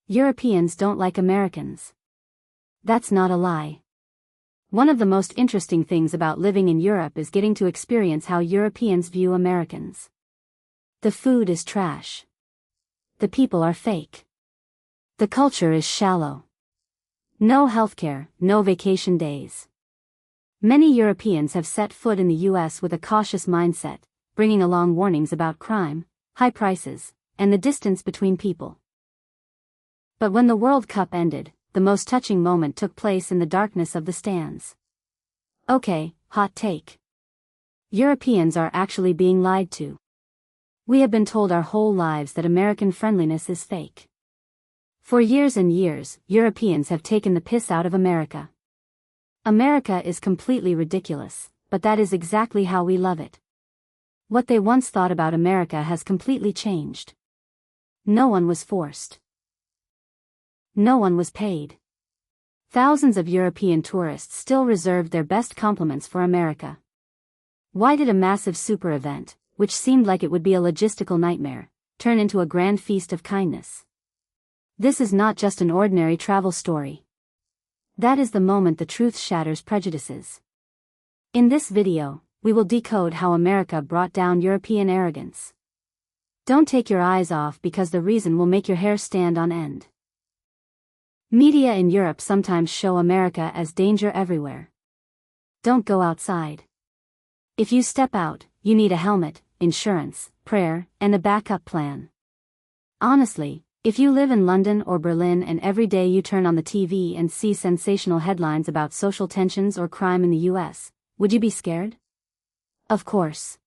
Europeans don't like Americans. That's not a lie. One of the most interesting things about living in Europe is getting to experience how Europeans view Americans. The food is trash. The people are fake. The culture is shallow. No healthcare, no vacation days. Many Europeans have set foot in the US with a cautious mindset, bringing along warnings about crime, high prices, and the distance between people. But when the World Cup ended, the most touching moment took place in the darkness of the stands. Okay, hot take. Europeans are actually being lied to. We have been told our whole lives that American friendliness is fake. For years and years, Europeans have taken the piss out of America. America is completely ridiculous, but that is exactly how we love it. What they once thought about America has completely changed. No one was forced. No one was paid. Thousands of European tourists still reserved their best compliments for America. Why did a massive super event, which seemed like it would be a logistical nightmare, turn into a grand feast of kindness? This is not just an ordinary travel story. That is the moment the truth shatters prejudices. In this video, we will decode how America brought down European arrogance. Don't take your eyes off because the reason will make your hair stand on end. Media in Europe sometimes show America as danger everywhere. Don't go outside. If you step out, you need a helmet, insurance, prayer, and a backup plan. Honestly, if you live in London or Berlin and every day you turn on the TV and see sensational headlines about social tensions or crime in the US, would you be scared? Of course.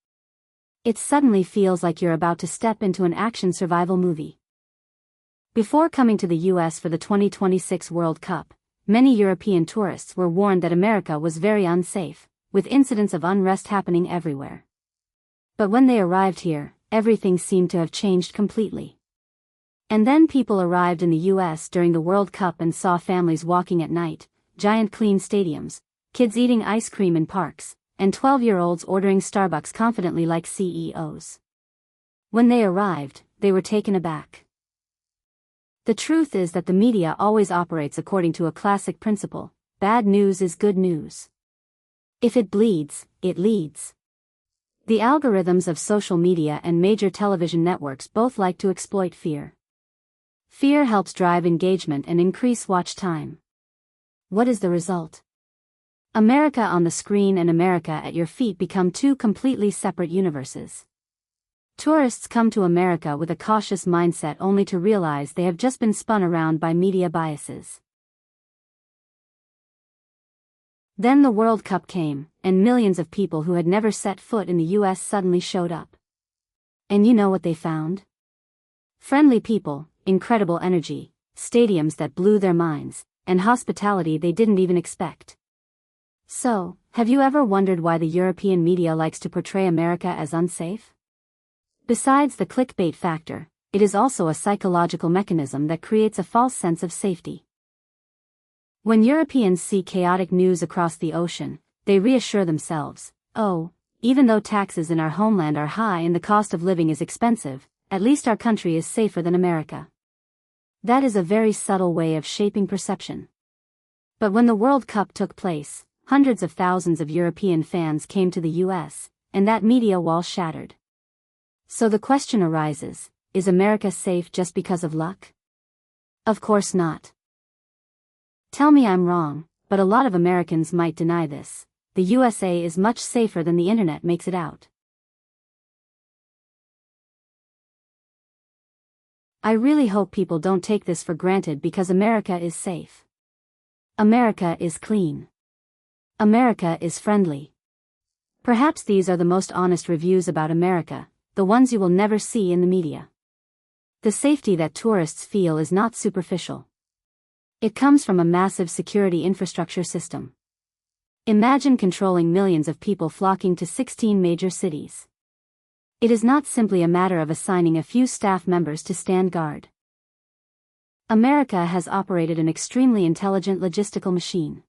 It suddenly feels like you're about to step into an action survival movie. Before coming to the US for the 2026 World Cup, many European tourists were warned that America was very unsafe, with incidents of unrest happening everywhere. But when they arrived here, everything seemed to have changed completely. And then people arrived in the US during the World Cup and saw families walking at night, giant clean stadiums, kids eating ice cream in parks, and 12-year-olds ordering Starbucks confidently like CEOs. When they arrived, they were taken aback. The truth is that the media always operates according to a classic principle: bad news is good news. If it bleeds, it leads. The algorithms of social media and major television networks both like to exploit fear. Fear helps drive engagement and increase watch time. What is the result? America on the screen and America at your feet become two completely separate universes. Tourists come to America with a cautious mindset only to realize they have just been spun around by media biases. Then the World Cup came, and millions of people who had never set foot in the US suddenly showed up. And you know what they found? Friendly people, incredible energy, stadiums that blew their minds, and hospitality they didn't even expect. So, have you ever wondered why the European media likes to portray America as unsafe? Besides the clickbait factor, it is also a psychological mechanism that creates a false sense of safety. When Europeans see chaotic news across the ocean, they reassure themselves, oh, even though taxes in our homeland are high and the cost of living is expensive, at least our country is safer than America. That is a very subtle way of shaping perception. But when the World Cup took place, hundreds of thousands of European fans came to the US, and that media wall shattered. So the question arises, is America safe just because of luck? Of course not. Tell me I'm wrong, but a lot of Americans might deny this. The USA is much safer than the internet makes it out. I really hope people don't take this for granted because America is safe. America is clean. America is friendly. Perhaps these are the most honest reviews about America, the ones you will never see in the media. The safety that tourists feel is not superficial. It comes from a massive security infrastructure system. Imagine controlling millions of people flocking to 16 major cities. It is not simply a matter of assigning a few staff members to stand guard. America has operated an extremely intelligent logistical machine.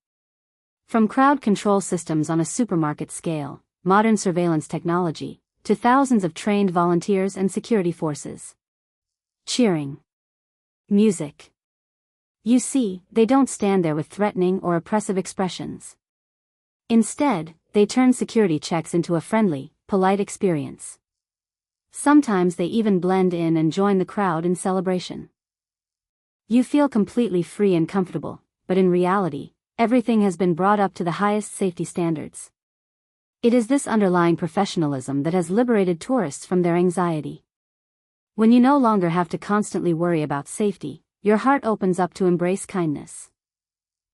From crowd control systems on a supermarket scale, modern surveillance technology, to thousands of trained volunteers and security forces. Cheering. Music. You see, they don't stand there with threatening or oppressive expressions. Instead, they turn security checks into a friendly, polite experience. Sometimes they even blend in and join the crowd in celebration. You feel completely free and comfortable, but in reality, everything has been brought up to the highest safety standards. It is this underlying professionalism that has liberated tourists from their anxiety. When you no longer have to constantly worry about safety, your heart opens up to embrace kindness.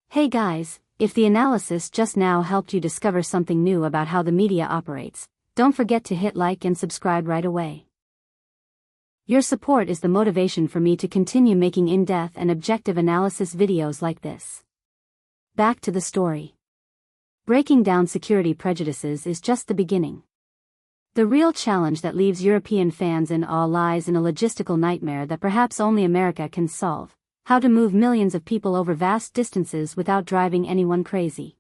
Hey guys, if the analysis just now helped you discover something new about how the media operates, don't forget to hit like and subscribe right away. Your support is the motivation for me to continue making in-depth and objective analysis videos like this. Back to the story. Breaking down security prejudices is just the beginning. The real challenge that leaves European fans in awe lies in a logistical nightmare that perhaps only America can solve: how to move millions of people over vast distances without driving anyone crazy.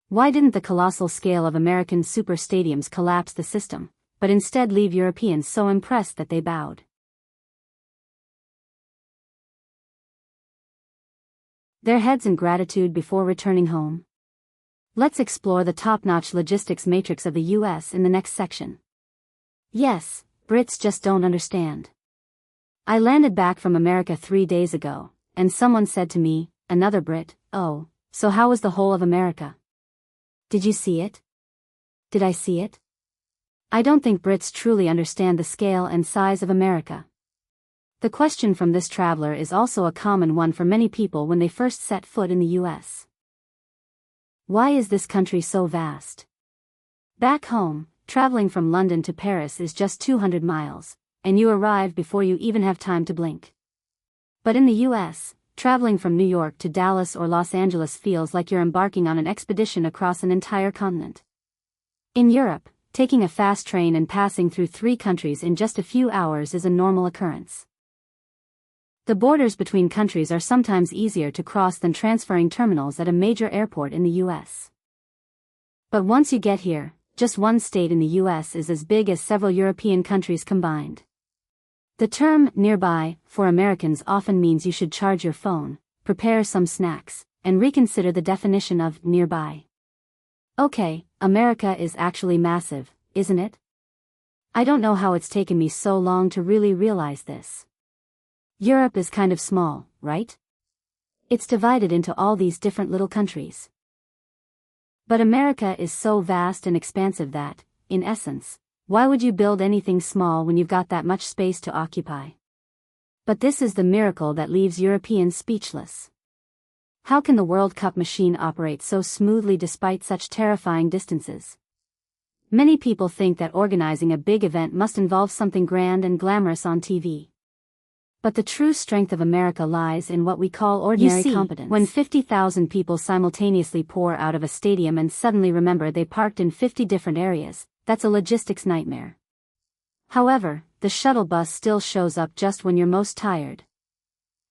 Why didn't the colossal scale of American super stadiums collapse the system, but instead leave Europeans so impressed that they bowed? Their heads in gratitude before returning home? Let's explore the top-notch logistics matrix of the US in the next section. Yes, Brits just don't understand. I landed back from America 3 days ago, and someone said to me, another Brit, "Oh, so how was the whole of America? Did you see it? Did I see it?" I don't think Brits truly understand the scale and size of America. The question from this traveler is also a common one for many people when they first set foot in the US. Why is this country so vast? Back home, traveling from London to Paris is just 200 miles, and you arrive before you even have time to blink. But in the US, traveling from New York to Dallas or Los Angeles feels like you're embarking on an expedition across an entire continent. In Europe, taking a fast train and passing through 3 countries in just a few hours is a normal occurrence. The borders between countries are sometimes easier to cross than transferring terminals at a major airport in the US. But once you get here, just one state in the US is as big as several European countries combined. The term nearby for Americans often means you should charge your phone, prepare some snacks, and reconsider the definition of nearby. Okay, America is actually massive, isn't it? I don't know how it's taken me so long to really realize this. Europe is kind of small, right? It's divided into all these different little countries. But America is so vast and expansive that, in essence, why would you build anything small when you've got that much space to occupy? But this is the miracle that leaves Europeans speechless. How can the World Cup machine operate so smoothly despite such terrifying distances? Many people think that organizing a big event must involve something grand and glamorous on TV. But the true strength of America lies in what we call ordinary competence. When 50,000 people simultaneously pour out of a stadium and suddenly remember they parked in 50 different areas, that's a logistics nightmare. However, the shuttle bus still shows up just when you're most tired.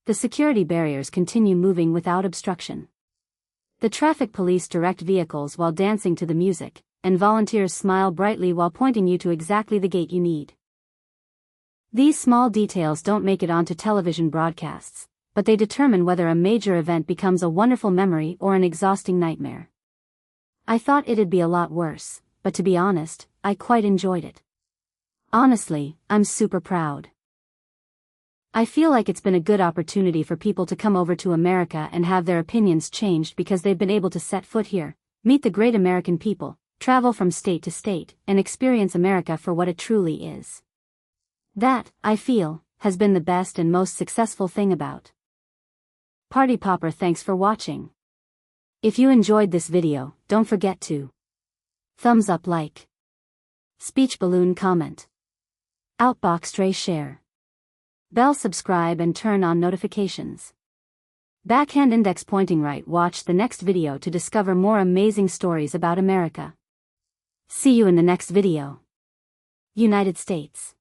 The security barriers continue moving without obstruction. The traffic police direct vehicles while dancing to the music, and volunteers smile brightly while pointing you to exactly the gate you need. These small details don't make it onto television broadcasts, but they determine whether a major event becomes a wonderful memory or an exhausting nightmare. I thought it'd be a lot worse, but to be honest, I quite enjoyed it. Honestly, I'm super proud. I feel like it's been a good opportunity for people to come over to America and have their opinions changed because they've been able to set foot here, meet the great American people, travel from state to state, and experience America for what it truly is. That, I feel, has been the best and most successful thing about Party Popper. Thanks for watching. If you enjoyed this video, don't forget to thumbs up, like, speech balloon, comment, outbox tray, share, bell, subscribe, and turn on notifications. Backhand index pointing right. Watch the next video to discover more amazing stories about America. See you in the next video. United States.